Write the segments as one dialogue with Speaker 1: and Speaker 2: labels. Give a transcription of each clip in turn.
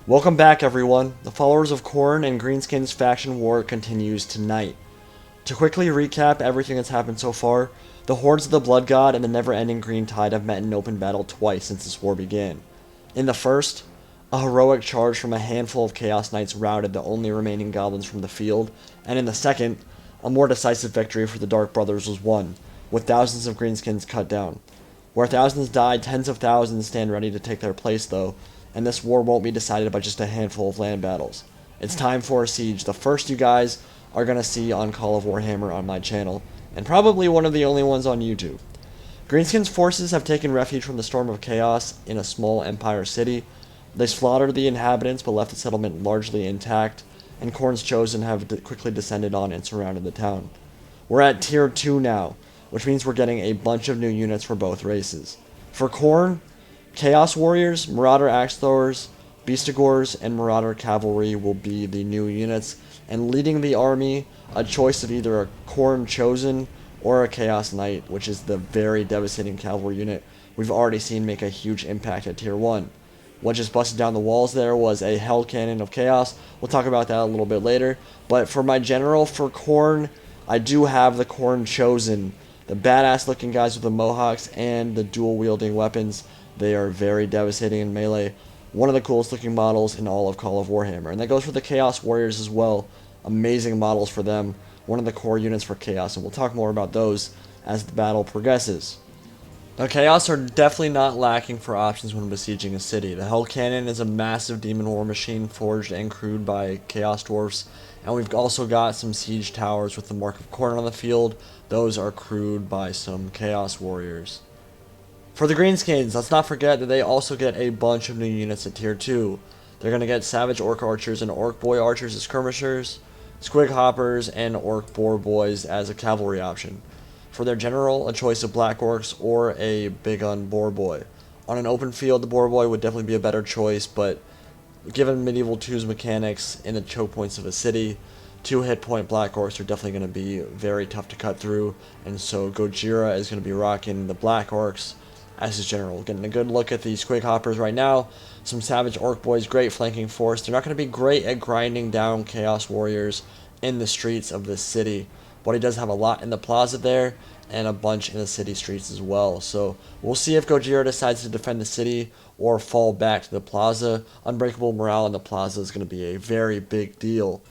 Speaker 1: Welcome back, everyone. The followers of Khorne and Greenskins faction war continues tonight. To quickly recap everything that's happened so far, the hordes of the Blood God and the never-ending Green Tide have met in open battle twice since this war began. In the first, a heroic charge from a handful of Chaos Knights routed the only remaining goblins from the field, and in the second, a more decisive victory for the Dark Brothers was won, with thousands of Greenskins cut down. Where thousands died, tens of thousands stand ready to take their place, though, and this war won't be decided by just a handful of land battles. It's time for a siege, the first you guys are going to see on Call of Warhammer on my channel, and probably one of the only ones on YouTube. Greenskins' forces have taken refuge from the storm of chaos in a small empire city. They slaughtered the inhabitants but left the settlement largely intact, and Khorne's chosen have quickly descended on and surrounded the town. We're at tier 2 now, which means we're getting a bunch of new units for both races. For Khorne, Chaos Warriors, Marauder Axe Throwers, Beastigors, and Marauder Cavalry will be the new units, and leading the army, a choice of either a Khorne Chosen or a Chaos Knight, which is the very devastating cavalry unit we've already seen make a huge impact at tier 1. What just busted down the walls there was a Hell Cannon of Chaos. We'll talk about that a little bit later. But for my general for Khorne, I do have the Khorne Chosen. The badass looking guys with the mohawks and the dual wielding weapons. They are very devastating in melee. One of the coolest looking models in all of Call of Warhammer. And that goes for the Chaos Warriors as well. Amazing models for them. One of the core units for Chaos. And we'll talk more about those as the battle progresses. Now, Chaos are definitely not lacking for options when besieging a city. The Hell Cannon is a massive demon war machine forged and crewed by Chaos Dwarfs. And we've also got some siege towers with the Mark of Khorne on the field. Those are crewed by some Chaos Warriors. For the Greenskins, let's not forget that they also get a bunch of new units at tier 2. They're going to get Savage Orc Archers and Orc Boy Archers as skirmishers, Squig Hoppers, and Orc Boar Boys as a cavalry option. For their general, a choice of Black Orcs or a Big Gun Boar Boy. On an open field, the Boar Boy would definitely be a better choice, but given Medieval 2's mechanics in the choke points of a city, 2 hit point Black Orcs are definitely going to be very tough to cut through, and so Gojira is going to be rocking the Black Orcs as his general. Getting a good look at these Squig Hoppers right now. Some Savage Orc Boys, great flanking force. They're not going to be great at grinding down Chaos Warriors in the streets of this city, but he does have a lot in the plaza there, and a bunch in the city streets as well. So we'll see if Gojira decides to defend the city or fall back to the plaza. Unbreakable morale in the plaza is going to be a very big deal.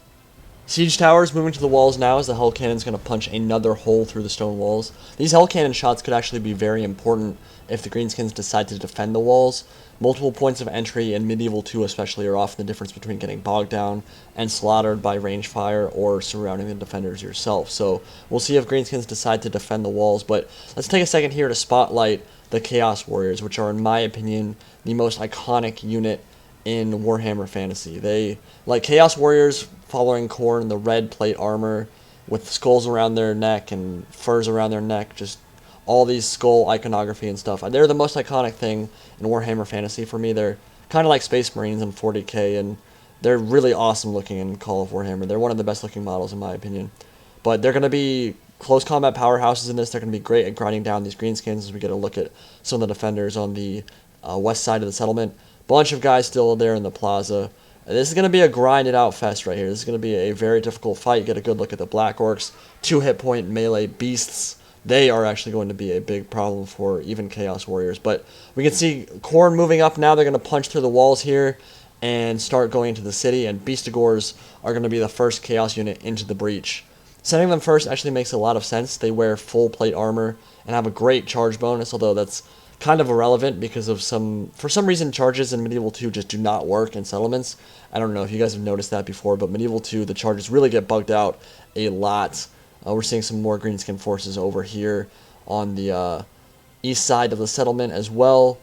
Speaker 1: Siege towers moving to the walls now as the Hell Cannon is going to punch another hole through the stone walls. These Hell Cannon shots could actually be very important if the Greenskins decide to defend the walls. Multiple points of entry in Medieval 2 especially are often the difference between getting bogged down and slaughtered by range fire or surrounding the defenders yourself. So we'll see if Greenskins decide to defend the walls, but let's take a second here to spotlight the Chaos Warriors, which are in my opinion the most iconic unit in Warhammer Fantasy. They, like Chaos Warriors following Khorne, the red plate armor with skulls around their neck and furs around their neck, just all these skull iconography and stuff. They're the most iconic thing in Warhammer Fantasy for me. They're kind of like Space Marines in 40k, and they're really awesome looking in Call of Warhammer. They're one of the best looking models in my opinion. But they're going to be close combat powerhouses in this. They're going to be great at grinding down these Greenskins as we get a look at some of the defenders on the west side of the settlement. Bunch of guys still there in the plaza. This is going to be a grinded out fest right here. This is going to be a very difficult fight. Get a good look at the Black Orcs. 2 hit point melee beasts. They are actually going to be a big problem for even Chaos Warriors. But we can see Khorne moving up now. They're going to punch through the walls here and start going into the city. And Beastigors are going to be the first Chaos unit into the breach. Sending them first actually makes a lot of sense. They wear full plate armor and have a great charge bonus, although that's kind of irrelevant because of for some reason charges in Medieval 2 just do not work in settlements. I don't know if you guys have noticed that before, but Medieval 2 the charges really get bugged out a lot. We're seeing some more Greenskin forces over here on the east side of the settlement as well.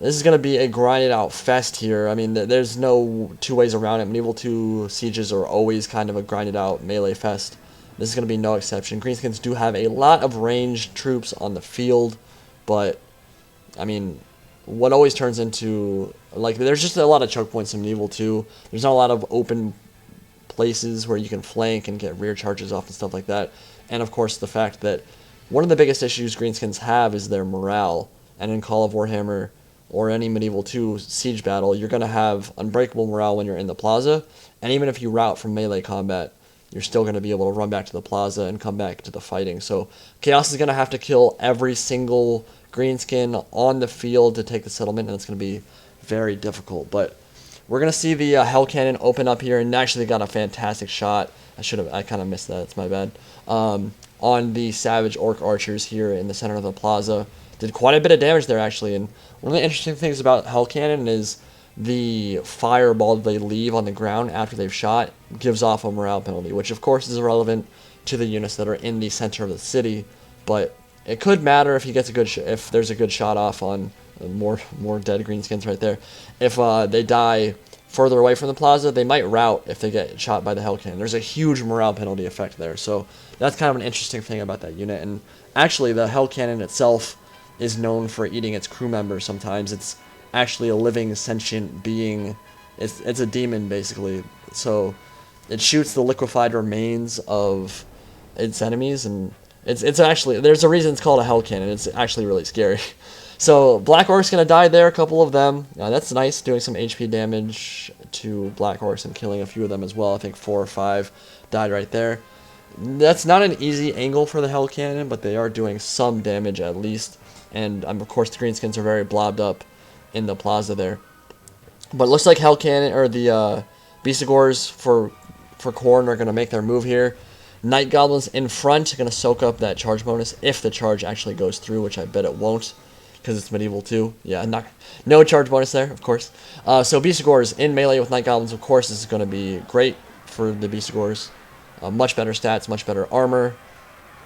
Speaker 1: This is going to be a grinded out fest here. I mean, there's no two ways around it. Medieval 2 sieges are always kind of a grinded out melee fest. This is going to be no exception. Greenskins do have a lot of ranged troops on the field, but I mean, what always turns into, like, there's just a lot of choke points in Medieval 2. There's not a lot of open places where you can flank and get rear charges off and stuff like that. And of course, the fact that one of the biggest issues Greenskins have is their morale. And in Call of Warhammer, or any Medieval 2 siege battle, you're going to have unbreakable morale when you're in the plaza, and even if you rout from melee combat, you're still going to be able to run back to the plaza and come back to the fighting. So Chaos is going to have to kill every single greenskin on the field to take the settlement, and it's going to be very difficult. But we're going to see the Hell Cannon open up here, and actually got a fantastic shot. I kind of missed that, it's my bad. On the Savage Orc Archers here in the center of the plaza. Did quite a bit of damage there, actually, and one of the interesting things about Hell Cannon is the fireball they leave on the ground after they've shot gives off a morale penalty, which of course is irrelevant to the units that are in the center of the city, but it could matter if he gets a good if there's a good shot off on more dead greenskins right there. If they die further away from the plaza, they might rout if they get shot by the Hell Cannon. There's a huge morale penalty effect there, so that's kind of an interesting thing about that unit. And actually, the Hell Cannon itself is known for eating its crew members sometimes. It's actually a living, sentient being. It's a demon, basically. So it shoots the liquefied remains of its enemies, and it's actually, there's a reason it's called a Hell Cannon. It's actually really scary. So Black Orc's going to die there, a couple of them. That's nice, doing some HP damage to Black Orcs and killing a few of them as well. I think 4 or 5 died right there. That's not an easy angle for the Hell Cannon, but they are doing some damage at least. And of course the greenskins are very blobbed up in the plaza there. But it looks like Hell Cannon, or the Beastigors for Khorne are going to make their move here. Night Goblins in front are going to soak up that charge bonus if the charge actually goes through, which I bet it won't, because it's Medieval 2. Yeah, no charge bonus there, of course. So Beastigors in melee with Night Goblins, of course, this is going to be great for the Beastigors. Much better stats, much better armor,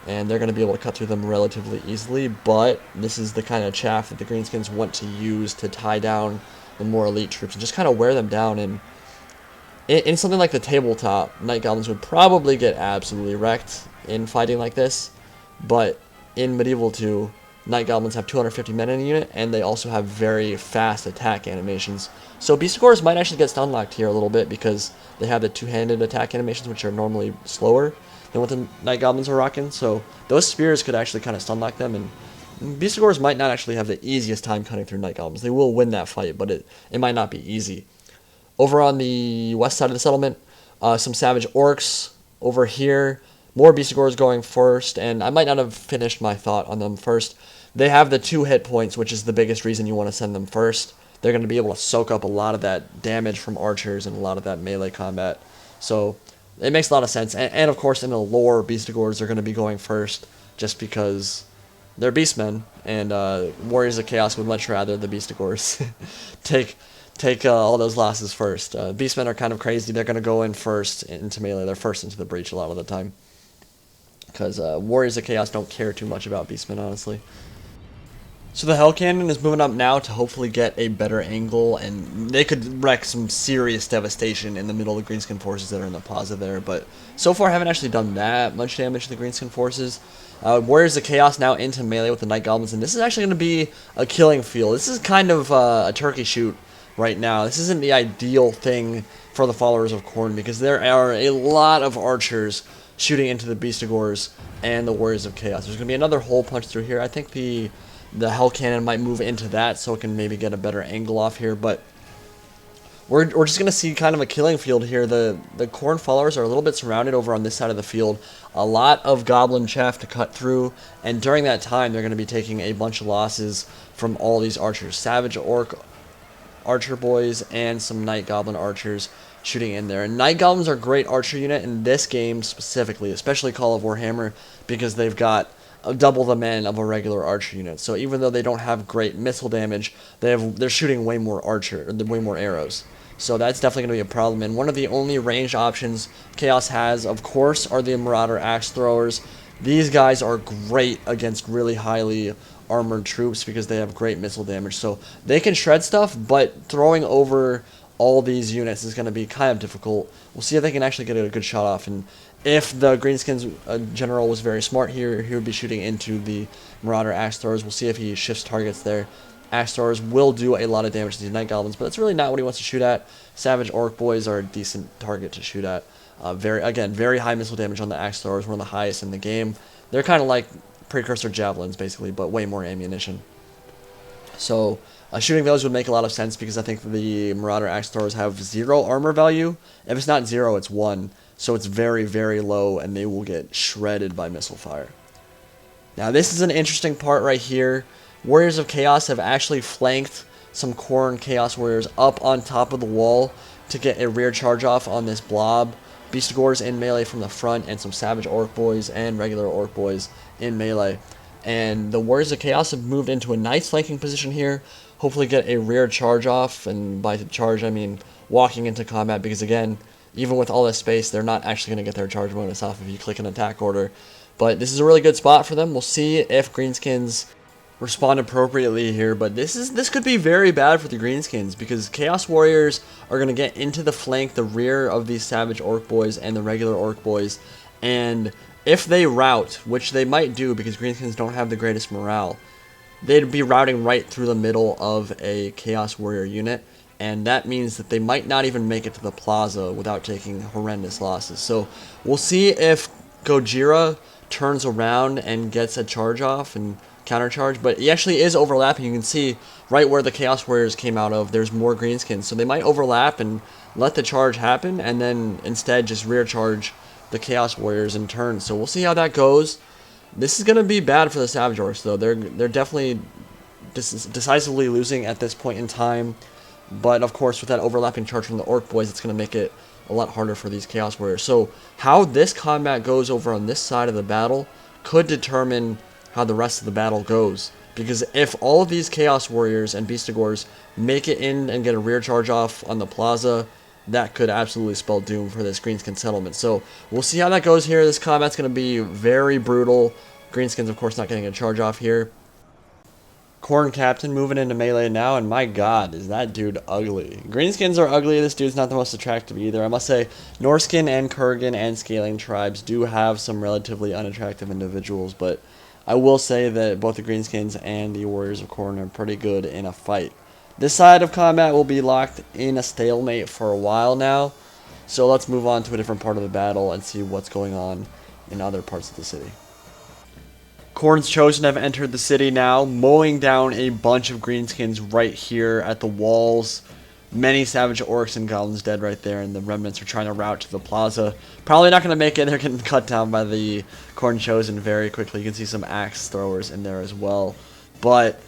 Speaker 1: and they're going to be able to cut through them relatively easily, but this is the kind of chaff that the greenskins want to use to tie down the more elite troops and just kind of wear them down. And in something like the tabletop, Night Goblins would probably get absolutely wrecked in fighting like this, but in Medieval 2, Night Goblins have 250 men in a unit, and they also have very fast attack animations. So Beastigors might actually get stun locked here a little bit because they have the two-handed attack animations, which are normally slower than what the Night Goblins are rocking. So those spears could actually kind of stun lock them, and Beastigors might not actually have the easiest time cutting through Night Goblins. They will win that fight, but it might not be easy. Over on the west side of the settlement, some Savage Orcs over here. More Beastigors going first, and I might not have finished my thought on them first. They have the 2 hit points, which is the biggest reason you want to send them first. They're going to be able to soak up a lot of that damage from archers and a lot of that melee combat. So it makes a lot of sense. And of course, in the lore, Beastigors are going to be going first just because they're beastmen, and Warriors of Chaos would much rather the Beastigors take all those losses first. Beastmen are kind of crazy. They're going to go in first into melee. They're first into the breach a lot of the time, because Warriors of Chaos don't care too much about Beastmen, honestly. So the Hell Cannon is moving up now to hopefully get a better angle, and they could wreak some serious devastation in the middle of the Greenskin forces that are in the plaza there, but so far haven't actually done that much damage to the Greenskin forces. Warriors of Chaos now into melee with the Night Goblins, and this is actually going to be a killing field. This is kind of a turkey shoot right now. This isn't the ideal thing for the followers of Khorne, because there are a lot of archers shooting into the Beastigors and the Warriors of Chaos. There's going to be another hole punch through here. I think the Hell Cannon might move into that so it can maybe get a better angle off here, but we're just going to see kind of a killing field here. The Khorne followers are a little bit surrounded over on this side of the field. A lot of goblin chaff to cut through, and during that time they're going to be taking a bunch of losses from all these archers. Savage Orc archer boys and some Night Goblin archers shooting in there. And Night Goblins are a great archer unit in this game specifically, especially Call of Warhammer, because they've got double the men of a regular archer unit. So even though they don't have great missile damage, they're shooting way more way more arrows. So that's definitely going to be a problem. And one of the only ranged options Chaos has, of course, are the Marauder Axe Throwers. These guys are great against really highly armored troops because they have great missile damage. So they can shred stuff, but throwing over all these units is going to be kind of difficult. We'll see if they can actually get a good shot off. And if the Greenskins general was very smart here, he would be shooting into the Marauder Axe Throwers. We'll see if he shifts targets there. Axe Throwers will do a lot of damage to these Night Goblins, but that's really not what he wants to shoot at. Savage Orc Boys are a decent target to shoot at. Very high missile damage on the Axe Throwers, one of the highest in the game. They're kind of like precursor javelins, basically, but way more ammunition. So Shooting those would make a lot of sense because I think the Marauder Axe Throwers have 0 armor value. If it's not 0, it's 1. So it's very, very low, and they will get shredded by missile fire. Now this is an interesting part right here. Warriors of Chaos have actually flanked some Khorne Chaos Warriors up on top of the wall to get a rear charge off on this blob. Beastigors in melee from the front, and some Savage Orc Boys and regular Orc Boys in melee. And the Warriors of Chaos have moved into a nice flanking position here. Hopefully get a rear charge off, and by charge I mean walking into combat, because again, even with all this space, they're not actually going to get their charge bonus off if you click an attack order. But this is a really good spot for them. We'll see if Greenskins respond appropriately here, but this could be very bad for the Greenskins, because Chaos Warriors are going to get into the flank, the rear of these Savage Orc Boys and the regular Orc Boys, and if they rout, which they might do because Greenskins don't have the greatest morale, they'd be routing right through the middle of a Chaos Warrior unit, and that means that they might not even make it to the plaza without taking horrendous losses. So we'll see if Gojira turns around and gets a charge off and counter charge, but he actually is overlapping. You can see right where the Chaos Warriors came out of, there's more Greenskins, so they might overlap and let the charge happen, and then instead just rear charge the Chaos Warriors in turn. So we'll see how that goes. This is going to be bad for the Savage Orcs, though. They're definitely decisively losing at this point in time, but of course with that overlapping charge from the Orc Boys, it's going to make it a lot harder for these Chaos Warriors. So how this combat goes over on this side of the battle could determine how the rest of the battle goes, because if all of these Chaos Warriors and Beastigors make it in and get a rear charge off on the plaza, that could absolutely spell doom for this Greenskin settlement. So we'll see how that goes here. This combat's going to be very brutal. Greenskins, of course, not getting a charge off here. Khorne Captain moving into melee now, and my god, is that dude ugly. Greenskins are ugly. This dude's not the most attractive either. I must say, Norskin and Kurgan and Scaling tribes do have some relatively unattractive individuals, but I will say that both the Greenskins and the Warriors of Khorne are pretty good in a fight. This side of combat will be locked in a stalemate for a while now, so let's move on to a different part of the battle and see what's going on in other parts of the city. Khorne's Chosen have entered the city now, mowing down a bunch of Greenskins right here at the walls. Many Savage Orcs and Goblins dead right there, and the remnants are trying to rout to the plaza. Probably not going to make it. They're getting cut down by the Khorne Chosen very quickly. You can see some axe throwers in there as well. But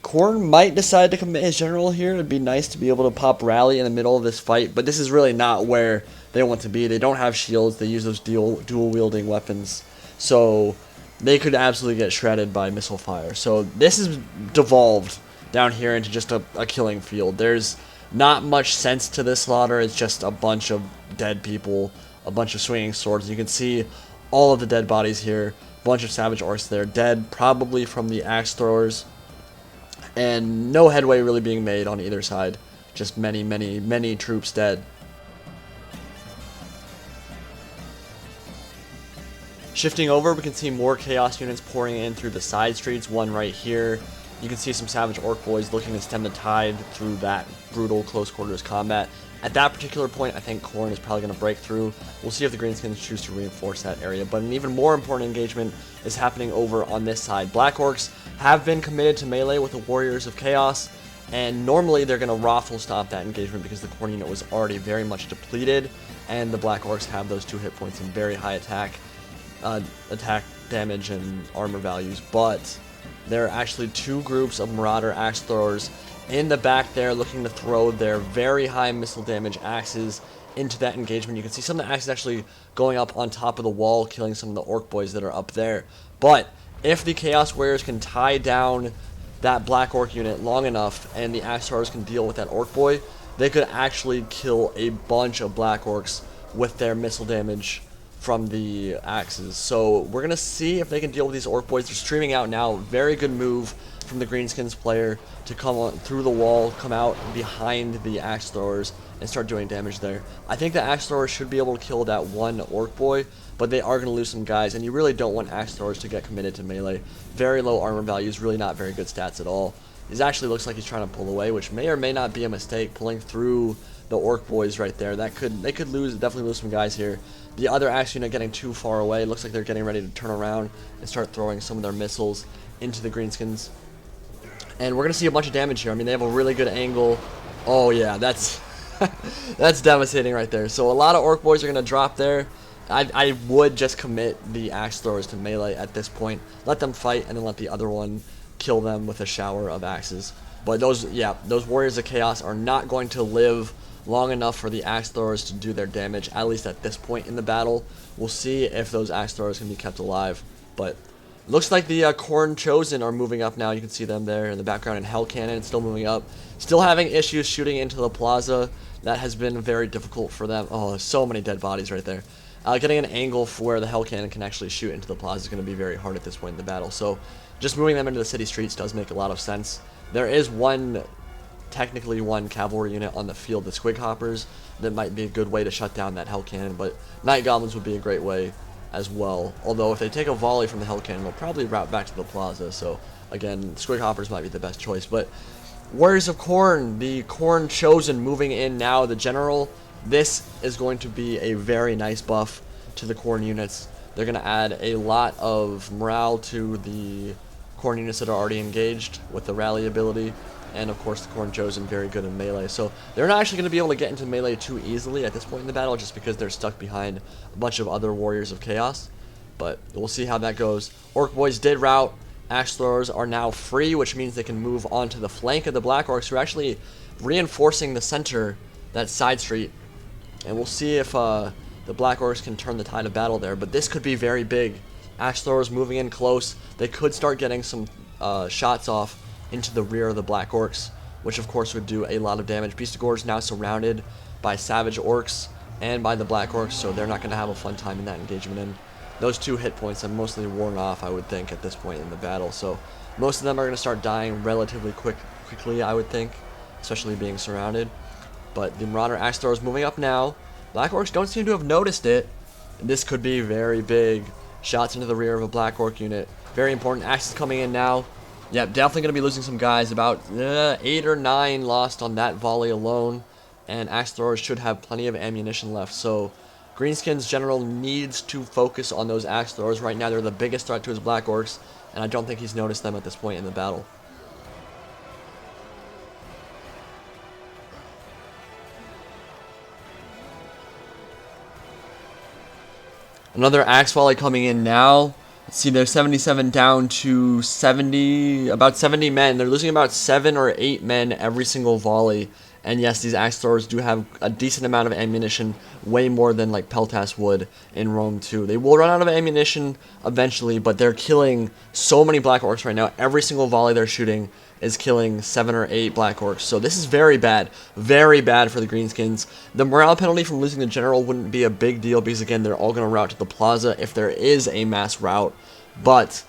Speaker 1: Khorne might decide to commit his general here. It'd be nice to be able to pop rally in the middle of this fight, but this is really not where they want to be. They don't have shields. They use those dual-wielding weapons, so they could absolutely get shredded by missile fire. So this is devolved down here into just a killing field. There's not much sense to this slaughter. It's just a bunch of dead people, a bunch of swinging swords. You can see all of the dead bodies here. A bunch of Savage Orcs there, dead, probably from the axe throwers. And no headway really being made on either side. Just many, many, many troops dead. Shifting over, we can see more Chaos units pouring in through the side streets. One right here. You can see some Savage Orc Boys looking to stem the tide through that brutal close quarters combat. At that particular point, I think Khorne is probably going to break through. We'll see if the Greenskins choose to reinforce that area. But an even more important engagement is happening over on this side. Black Orcs have been committed to melee with the Warriors of Chaos, and normally they're going to Rothel stop that engagement because the Khorne unit was already very much depleted, and the Black Orcs have those 2 hit points and very high attack damage and armor values. But there are actually 2 groups of Marauder Axe Throwers in the back there looking to throw their very high missile damage axes into that engagement. You can see some of the axes actually going up on top of the wall, killing some of the Orc Boys that are up there. But if the Chaos Warriors can tie down that Black Orc unit long enough and the Axe Throwers can deal with that Orc Boy, they could actually kill a bunch of Black Orcs with their missile damage from the axes. So we're going to see if they can deal with these Orc Boys. They're streaming out now. Very good move from the Greenskins player to come on through the wall, come out behind the Axe Throwers, and start doing damage there. I think the Axe Throwers should be able to kill that one Orc Boy, but they are going to lose some guys, and you really don't want Axe Throwers to get committed to melee. Very low armor values, really not very good stats at all. This actually looks like he's trying to pull away, which may or may not be a mistake, pulling through the Orc Boys right there. They could definitely lose some guys here. The other Axe unit getting too far away. Looks like they're getting ready to turn around and start throwing some of their missiles into the Greenskins. And we're going to see a bunch of damage here. I mean, they have a really good angle. Oh, yeah, that's that's devastating right there. So a lot of Orc Boys are going to drop there. I would just commit the Axe Throwers to melee at this point. Let them fight, and then let the other one kill them with a shower of axes. But those Warriors of Chaos are not going to live long enough for the Axe Throwers to do their damage, at least at this point in the battle. We'll see if those Axe Throwers can be kept alive. But looks like the Khorne Chosen are moving up now. You can see them there in the background, and Hell Cannon still moving up. Still having issues shooting into the plaza. That has been very difficult for them. Oh, there's so many dead bodies right there. Getting an angle for where the Hell Cannon can actually shoot into the plaza is going to be very hard at this point in the battle. So just moving them into the city streets does make a lot of sense. There is technically one cavalry unit on the field, the Squig Hoppers, that might be a good way to shut down that Hell Cannon, but Night Goblins would be a great way as well. Although if they take a volley from the Hell Cannon, they'll probably route back to the plaza. So again, Squig Hoppers might be the best choice. But Warriors of Khorne, the Khorne Chosen moving in now, the General. This is going to be a very nice buff to the Khorne units. They're going to add a lot of morale to the Khorne units that are already engaged with the rally ability. And of course the Khorne Chosen very good in melee. So they're not actually going to be able to get into melee too easily at this point in the battle, just because they're stuck behind a bunch of other Warriors of Chaos. But we'll see how that goes. Orc Boys did rout. Axe Throwers are now free, which means they can move onto the flank of the Black Orcs, who are actually reinforcing the center, that side street. And we'll see if the Black Orcs can turn the tide of battle there. But this could be very big. Axe Throwers moving in close. They could start getting some shots off into the rear of the Black Orcs, which of course would do a lot of damage. Beast of Gore is now surrounded by Savage Orcs and by the Black Orcs, so they're not going to have a fun time in that engagement. And those 2 hit points have mostly worn off, I would think, at this point in the battle. So most of them are going to start dying relatively quickly, I would think, especially being surrounded. But the Marauder Axe Thrower is moving up now. Black Orcs don't seem to have noticed it. This could be very big. Shots into the rear of a Black Orc unit. Very important. Axes coming in now. Yep, definitely going to be losing some guys. About 8 or 9 lost on that volley alone. And Axe Throwers should have plenty of ammunition left. So Greenskins General needs to focus on those Axe Throwers. Right now they're the biggest threat to his Black Orcs. And I don't think he's noticed them at this point in the battle. Another Axe volley coming in now. Let's see, they're 77 down to 70, about 70 men. They're losing about 7 or 8 men every single volley. And yes, these Axe Throwers do have a decent amount of ammunition, way more than like Peltas would in Rome 2. They will run out of ammunition eventually, but they're killing so many Black Orcs right now. Every single volley they're shooting is killing 7 or 8 Black Orcs. So this is very bad for the Greenskins. The morale penalty from losing the General wouldn't be a big deal, because again, they're all going to route to the plaza if there is a mass rout. But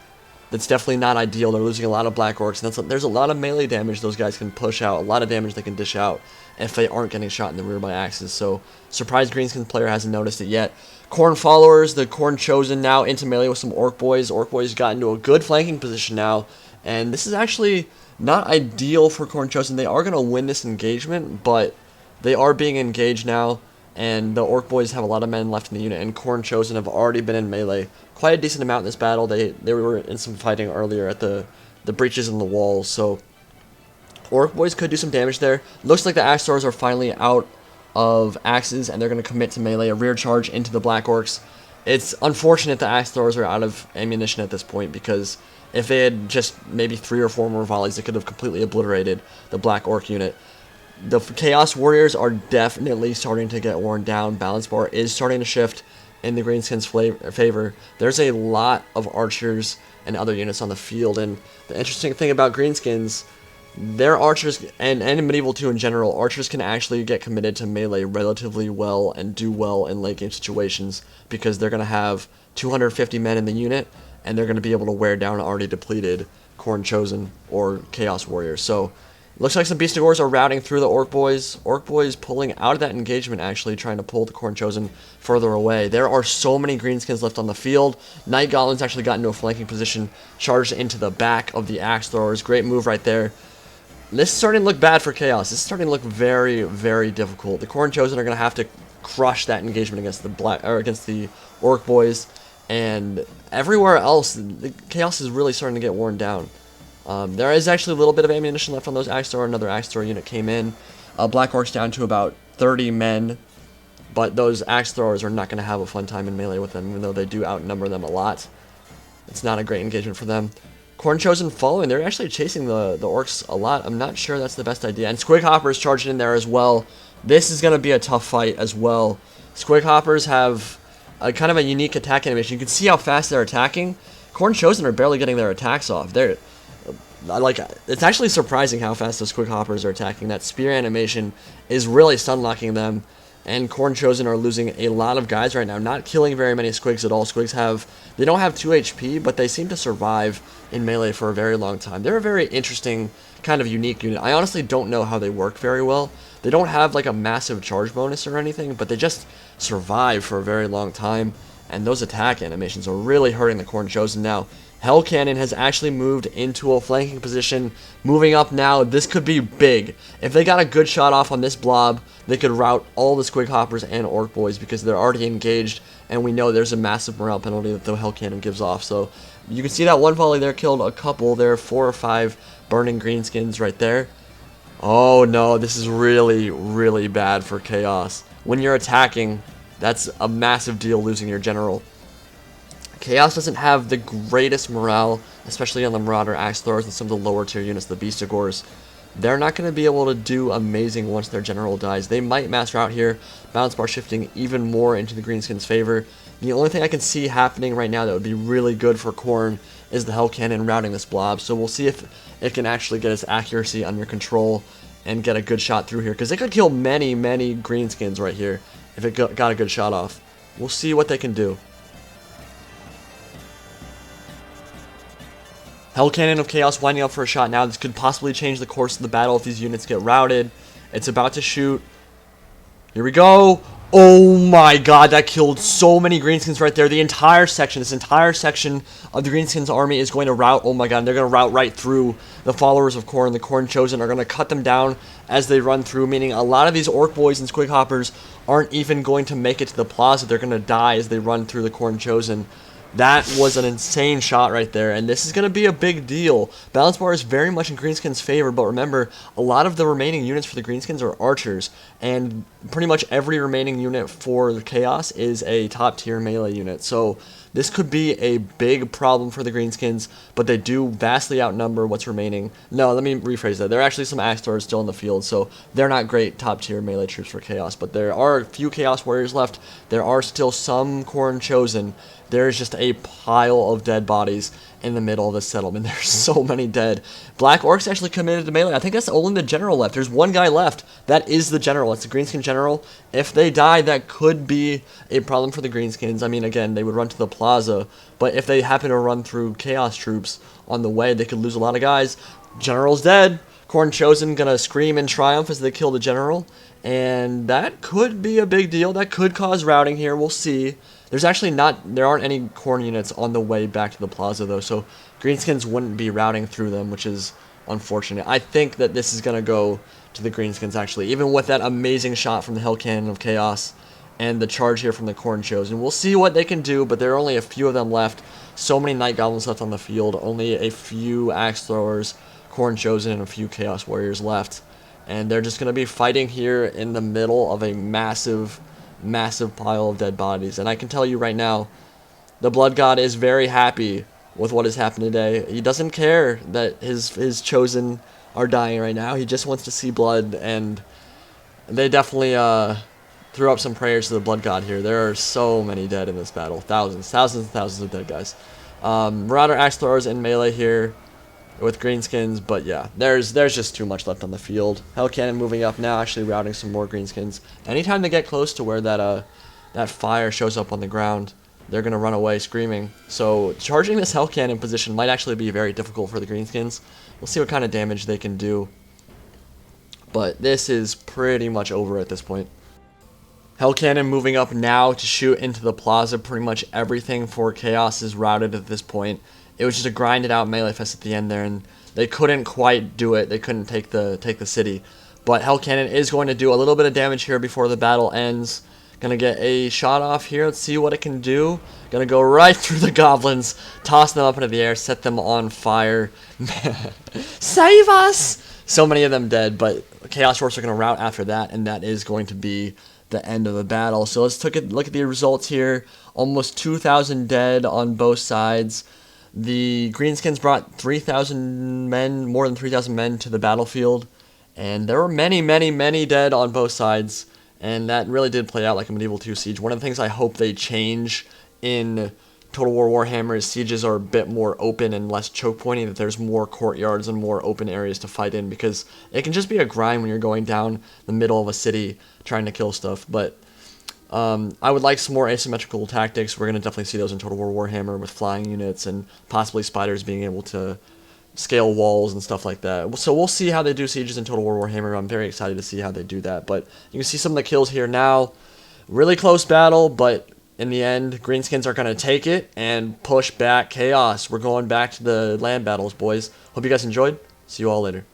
Speaker 1: that's definitely not ideal. They're losing a lot of Black Orcs, and there's a lot of melee damage those guys can push out, a lot of damage they can dish out if they aren't getting shot in the rear by axes. So, surprised Greenskins player hasn't noticed it yet. Khorne followers, the Khorne Chosen now into melee with some Orc Boys. Orc Boys got into a good flanking position now, and this is actually not ideal for Khorne Chosen. They are going to win this engagement, but they are being engaged now, and the Orc Boys have a lot of men left in the unit, and Khorne Chosen have already been in melee quite a decent amount in this battle. They were in some fighting earlier at the breaches in the walls, so Orc Boys could do some damage there. Looks like the Axe Throwers are finally out of axes, and they're going to commit to melee, a rear charge into the Black Orcs. It's unfortunate the Axe Throwers are out of ammunition at this point, because if they had just maybe 3 or 4 more volleys, they could have completely obliterated the Black Orc unit. The Chaos Warriors are definitely starting to get worn down. Balance bar is starting to shift in the Greenskins' favor. There's a lot of archers and other units on the field, and the interesting thing about Greenskins, their archers, and in Medieval 2 in general, archers can actually get committed to melee relatively well and do well in late game situations, because they're going to have 250 men in the unit, and they're going to be able to wear down already depleted Khorne Chosen or Chaos Warriors. So looks like some Beast of Gores are routing through the Orc Boys. Orc Boys pulling out of that engagement, actually trying to pull the Khorne Chosen further away. There are so many Greenskins left on the field. Night Goblins actually got into a flanking position, charged into the back of the Axe Throwers. Great move right there. This is starting to look bad for Chaos. This is starting to look very, very difficult. The Khorne Chosen are going to have to crush that engagement against the Orc Boys, and everywhere else, the Chaos is really starting to get worn down. There is actually a little bit of ammunition left on those axe thrower. Another axe thrower unit came in. Black Orcs down to about 30 men. But those axe throwers are not going to have a fun time in melee with them, even though they do outnumber them a lot. It's not a great engagement for them. Khorne Chosen following. They're actually chasing the orcs a lot. I'm not sure that's the best idea. And Squig Hoppers charging in there as well. This is going to be a tough fight as well. Squig Hoppers have a kind of a unique attack animation. You can see how fast they're attacking. Khorne Chosen are barely getting their attacks off. It's actually surprising how fast those Squig Hoppers are attacking. That spear animation is really stun locking them. And Khorne Chosen are losing a lot of guys right now, not killing very many Squigs at all. Squigs they don't have 2 HP, but they seem to survive in melee for a very long time. They're a very interesting, kind of unique unit. I honestly don't know how they work very well. They don't have like a massive charge bonus or anything, but they just survive for a very long time. And those attack animations are really hurting the Khorne Chosen now. Hell Cannon has actually moved into a flanking position, moving up now. This could be big. If they got a good shot off on this blob, they could rout all the Squig Hoppers and Orc Boys because they're already engaged, and we know there's a massive morale penalty that the Hell Cannon gives off. So you can see that one volley there killed a couple. There are 4 or 5 burning greenskins right there. Oh no, this is really, really bad for Chaos. When you're attacking, that's a massive deal losing your general. Chaos doesn't have the greatest morale, especially on the Marauder Axe Throwers and some of the lower tier units, the Beastigors. They're not going to be able to do amazing once their general dies. They might mass rout here, balance bar shifting even more into the Greenskins' favor. The only thing I can see happening right now that would be really good for Khorne is the Hell Cannon routing this blob. So we'll see if it can actually get its accuracy under control and get a good shot through here. Because it could kill many, many Greenskins right here if it got a good shot off. We'll see what they can do. Hell Cannon of Chaos winding up for a shot now. This could possibly change the course of the battle if these units get routed. It's about to shoot. Here we go. Oh my god, that killed so many Greenskins right there. The entire section, this entire section of the Greenskins army is going to rout. Oh my god, they're going to rout right through the followers of Khorne. The Khorne Chosen are going to cut them down as they run through, meaning a lot of these Orc Boys and Squig Hoppers aren't even going to make it to the plaza. They're going to die as they run through the Khorne Chosen. That was an insane shot right there, and this is going to be a big deal. Balance bar is very much in Greenskins' favor, but remember, a lot of the remaining units for the Greenskins are archers, and pretty much every remaining unit for the Chaos is a top-tier melee unit. So this could be a big problem for the Greenskins, but they do vastly outnumber what's remaining. No, let me rephrase that. There are actually some Axe Throwers still in the field, so they're not great top-tier melee troops for Chaos, but there are a few Chaos Warriors left. There are still some Khorne Chosen. There's just a pile of dead bodies in the middle of the settlement. There's so many dead. Black Orcs actually committed to melee. I think that's only the general left. There's one guy left. That is the general. It's the Greenskin general. If they die, that could be a problem for the Greenskins. I mean, again, they would run to the plaza, but if they happen to run through Chaos troops on the way, they could lose a lot of guys. General's dead. Khorne Chosen gonna scream in triumph as they kill the general, and that could be a big deal. That could cause routing here. We'll see. There aren't any Khorne units on the way back to the plaza though, so Greenskins wouldn't be routing through them, which is unfortunate. I think that this is going to go to the Greenskins actually, even with that amazing shot from the Hell Cannon of Chaos and the charge here from the Khorne Chosen. We'll see what they can do, but there are only a few of them left. So many Night Goblins left on the field, only a few Axe Throwers, Khorne Chosen, and a few Chaos Warriors left. And they're just going to be fighting here in the middle of a massive pile of dead bodies. And I can tell you right now, the Blood God is very happy with what has happened today. He doesn't care that his chosen are dying right now. He just wants to see blood, and they definitely threw up some prayers to the Blood God here. There are so many dead in this battle. Thousands and thousands of dead guys. Marauder Axe Throwers in melee here with Greenskins, but yeah, there's just too much left on the field. Hell Cannon moving up now, actually routing some more Greenskins. Anytime they get close to where that fire shows up on the ground, they're going to run away screaming. So charging this Hell Cannon position might actually be very difficult for the Greenskins. We'll see what kind of damage they can do. But this is pretty much over at this point. Hell Cannon moving up now to shoot into the plaza. Pretty much everything for Chaos is routed at this point. It was just a grinded out melee fest at the end there, and they couldn't quite do it. They couldn't take the city. But Hell Cannon is going to do a little bit of damage here before the battle ends. Gonna get a shot off here. Let's see what it can do. Gonna go right through the goblins, toss them up into the air, set them on fire. Save us! So many of them dead, but Chaos Horse are gonna rout after that, and that is going to be the end of the battle. So let's look at the results here. Almost 2,000 dead on both sides. The Greenskins brought 3,000 men, more than 3,000 men to the battlefield, and there were many, many, many dead on both sides. And that really did play out like a Medieval 2 siege. One of the things I hope they change in Total War Warhammer is sieges are a bit more open and less choke pointy, that there's more courtyards and more open areas to fight in, because it can just be a grind when you're going down the middle of a city trying to kill stuff. But I would like some more asymmetrical tactics. We're going to definitely see those in Total War Warhammer with flying units and possibly spiders being able to scale walls and stuff like that. So we'll see how they do sieges in Total War Warhammer. I'm very excited to see how they do that. But you can see some of the kills here now. Really close battle, but in the end, Greenskins are going to take it and push back Chaos. We're going back to the land battles, boys. Hope you guys enjoyed. See you all later.